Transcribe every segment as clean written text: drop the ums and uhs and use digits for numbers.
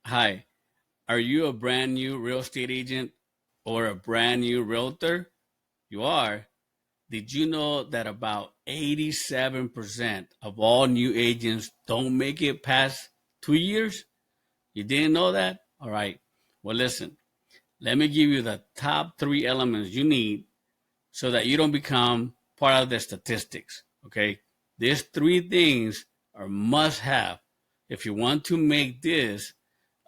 Hi, are you a brand new real estate agent or a brand new realtor? You are. Did you know that about 87% of all new agents don't make it past 2 years? You didn't know that? All right. Well, listen, let me give you the top three elements you need so that you don't become part of the statistics. Okay. These three things are must have if you want to make this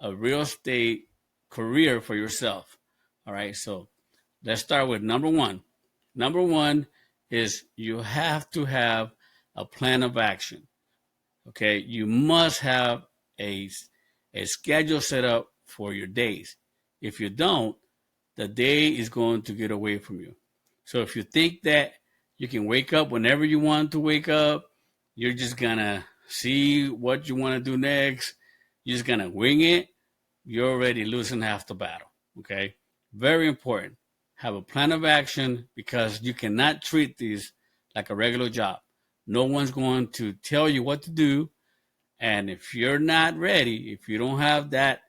a real estate career for yourself. All right. So let's start with number one. Number one is you have to have a plan of action. Okay. You must have a, a schedule set up for your days. If you don't, the day is going to get away from you. So if you think that you can wake up whenever you want to wake up, you're just gonna see what you want to do next, you're just gonna wing it, you're already losing half the battle. Okay? Very important. Have a plan of action because you cannot treat this like a regular job. No one's going to tell you what to do. And if you're not ready, if you don't have that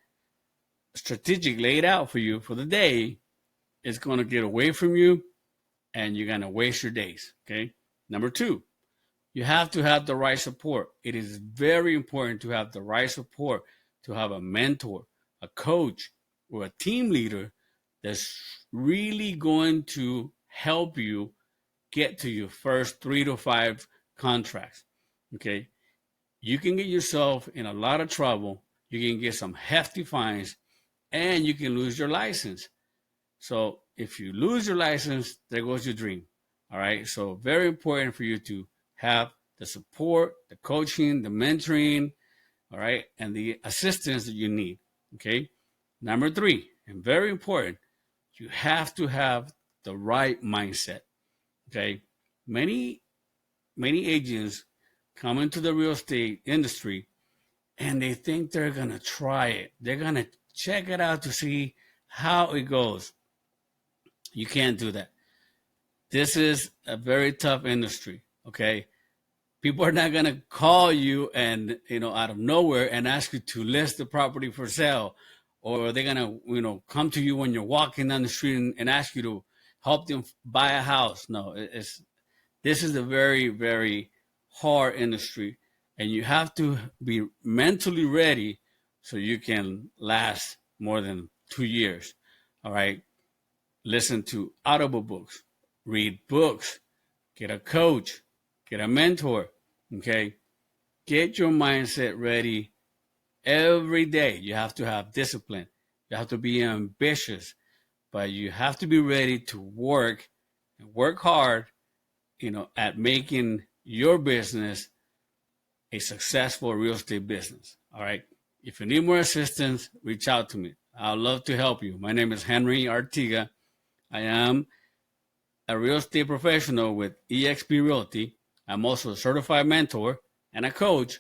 strategic laid out for you for the day, it's going to get away from you and you're going to waste your days. Okay. Number two, you have to have the right support. It is very important to have the right support, to have a mentor, a coach, or a team leader that's really going to help you get to your first 3 to 5 contracts. Okay. You can get yourself in a lot of trouble. You can get some hefty fines and you can lose your license. So if you lose your license, there goes your dream. All right. So very important for you to have the support, the coaching, the mentoring, all right, and the assistance that you need. Okay. Number three, and very important, you have to have the right mindset. Okay. Many, many agents come into the real estate industry and they think they're gonna try it. They're gonna check it out to see how it goes. You can't do that. This is a very tough industry. Okay. People are not going to call you and, out of nowhere and ask you to list the property for sale, or they're going to, come to you when you're walking down the street and ask you to help them buy a house. No, this is a very, very hard industry and you have to be mentally ready so you can last more than 2 years. All right. Listen to audible books, read books, get a coach, get a mentor. Okay. Get your mindset ready every day. You have to have discipline. You have to be ambitious, but you have to be ready to work and work hard, at making your business a successful real estate business. All right. If you need more assistance, reach out to me. I'd love to help you. My name is Henry Artiga. I am a real estate professional with eXp Realty. I'm also a certified mentor and a coach.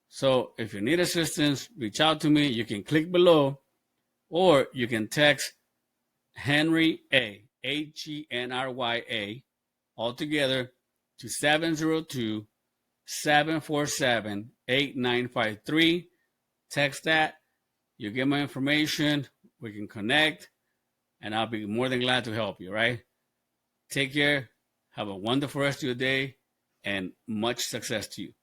So if you need assistance, reach out to me. You can click below or you can text Henry A, Henrya, all together to 702-747-8953. Text that. You get my information. We can connect and I'll be more than glad to help you, right? Take care. Have a wonderful rest of your day and much success to you.